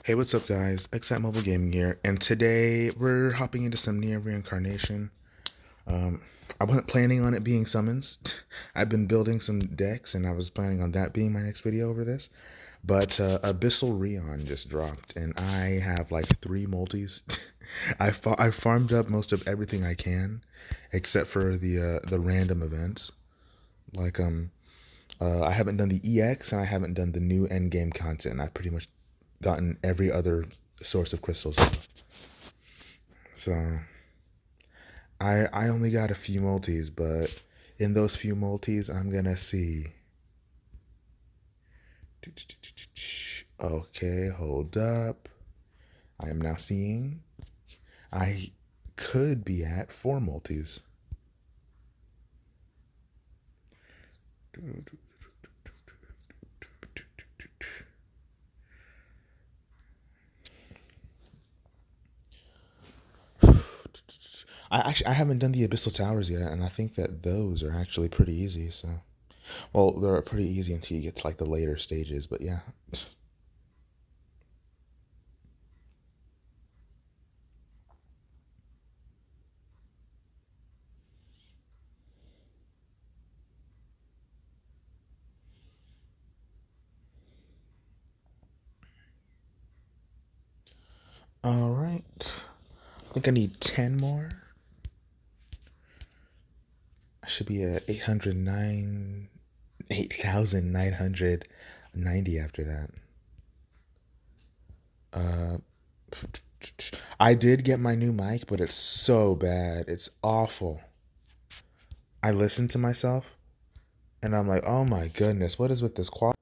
Hey, what's up, guys? Exat Mobile Gaming here, and today we're hopping into some near reincarnation. Um, I wasn't planning on it being summons. I've been building some decks, and I was planning on that being my next video over this. But Abyssal Rion just dropped, and I have like three multis. I farmed up most of everything I can, except for the random events. Like I haven't done the EX, and I haven't done the new end game content. I've pretty much gotten every other source of crystals. So I only got a few multis, but in those few multis, I'm gonna see. Okay, hold up. I am now seeing I could be at four multis. I haven't done the Abyssal Towers yet, and I think that those are actually pretty easy. So, well, they're pretty easy until you get to like the later stages. But yeah. All right. I think I need 10 more. I should be at 8,990 after that. I did get my new mic, but it's so bad. It's awful. I listened to myself, and I'm like, oh my goodness, what is with this quality?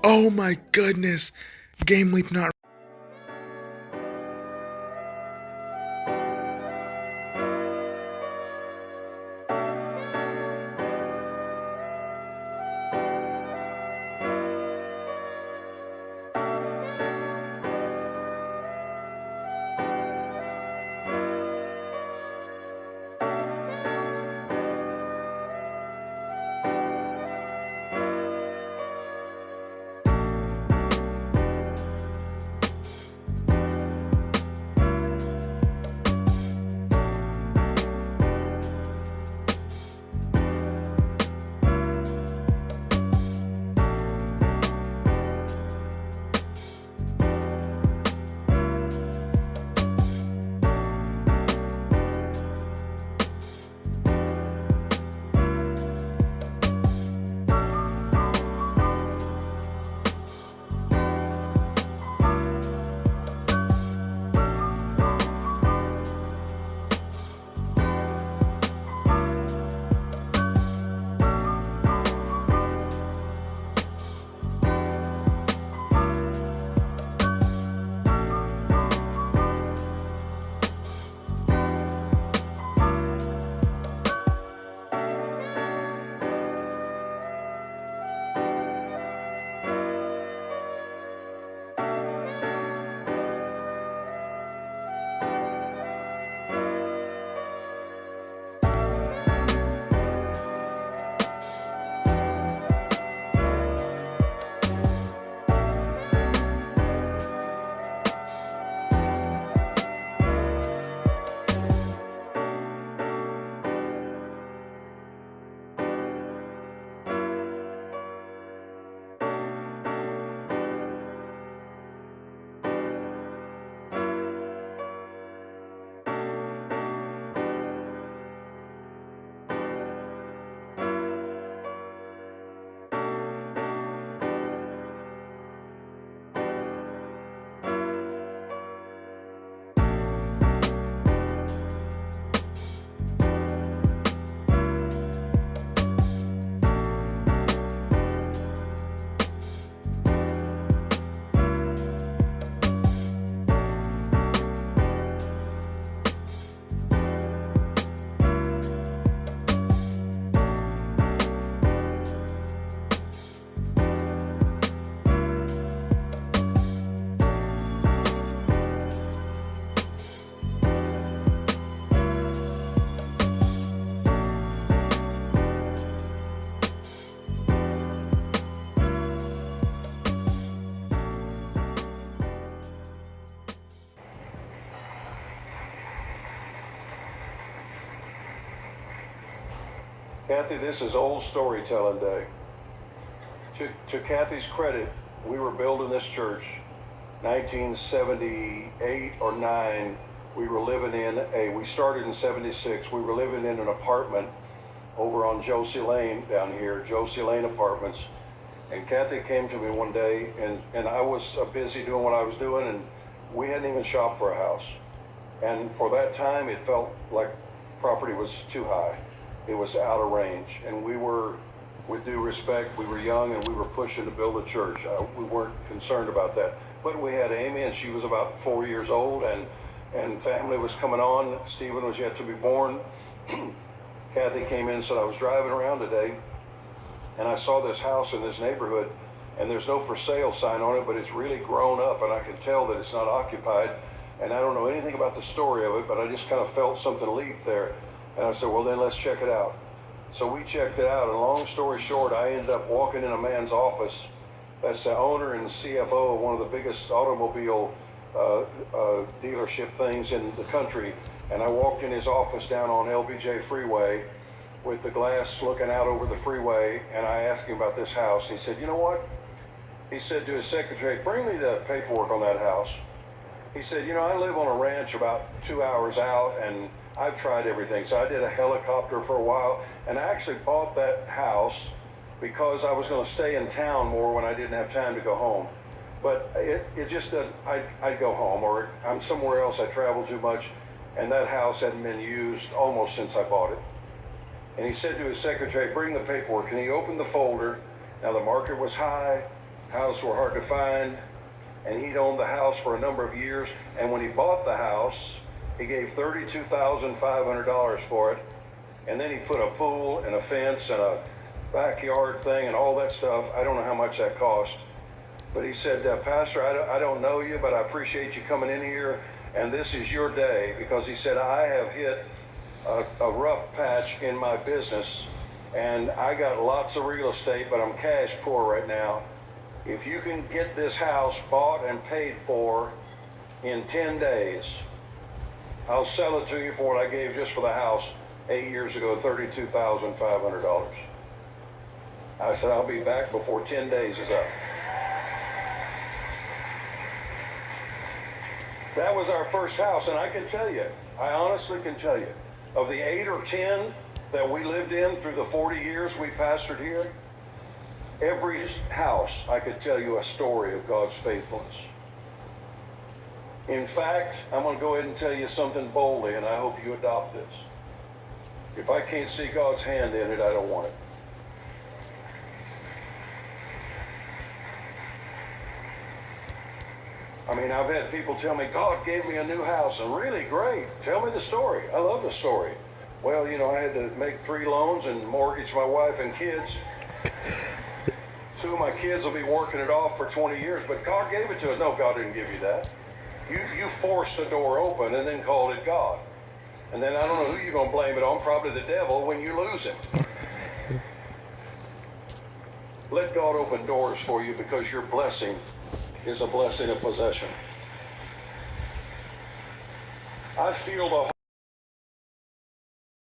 Oh my goodness, Game Leap not. Kathy, this is old storytelling day. To Kathy's credit, we were building this church 1978 or 9. We started in 76. We were living in an apartment over on Josie Lane down here, Josie Lane Apartments. And Kathy came to me one day, and I was busy doing what I was doing, and we hadn't even shopped for a house. And for that time, it felt like property was too high. It was out of range. And we were, with due respect, we were young and we were pushing to build a church. We weren't concerned about that. But we had Amy, and she was about 4 years old, and family was coming on. Stephen was yet to be born. Kathy came in and said, I was driving around today, and I saw this house in this neighborhood, and there's no for sale sign on it, but it's really grown up, and I can tell that it's not occupied. And I don't know anything about the story of it, but I just kind of felt something leap there. And I said, well, then let's check it out. So we checked it out, and long story short, I ended up walking in a man's office that's the owner and CFO of one of the biggest automobile dealership things in the country. And I walked in his office down on LBJ Freeway with the glass looking out over the freeway, and I asked him about this house. He said, you know what? He said to his secretary, bring me the paperwork on that house. He said, you know, I live on a ranch about 2 hours out, and I've tried everything. So I did a helicopter for a while, and I actually bought that house because I was going to stay in town more when I didn't have time to go home. But it just doesn't, I'd go home, or I'm somewhere else, I travel too much, and that house hadn't been used almost since I bought it. And he said to his secretary, bring the paperwork, and he opened the folder. Now the market was high, houses were hard to find, and he'd owned the house for a number of years, and when he bought the house, he gave $32,500 for it, and then he put a pool and a fence and a backyard thing and all that stuff. I don't know how much that cost, but he said, Pastor, I don't know you, but I appreciate you coming in here, and this is your day, because he said, I have hit a rough patch in my business, and I got lots of real estate, but I'm cash poor right now. If you can get this house bought and paid for in 10 days, I'll sell it to you for what I gave just for the house 8 years ago, $32,500. I said, I'll be back before 10 days is up. That was our first house, and I can tell you, I honestly can tell you, of the 8 or 10 that we lived in through the 40 years we pastored here, every house I could tell you a story of God's faithfulness. In fact, I'm going to go ahead and tell you something boldly, and I hope you adopt this. If I can't see God's hand in it, I don't want it. I mean, I've had people tell me, God gave me a new house, and really great. Tell me the story. I love the story. Well, you know, I had to make 3 loans and mortgage my wife and kids. 2 of my kids will be working it off for 20 years, but God gave it to us. No, God didn't give you that. You forced the door open and then called it God. And then I don't know who you're going to blame it on, probably the devil when you lose him. Let God open doors for you, because your blessing is a blessing of possession. I feel the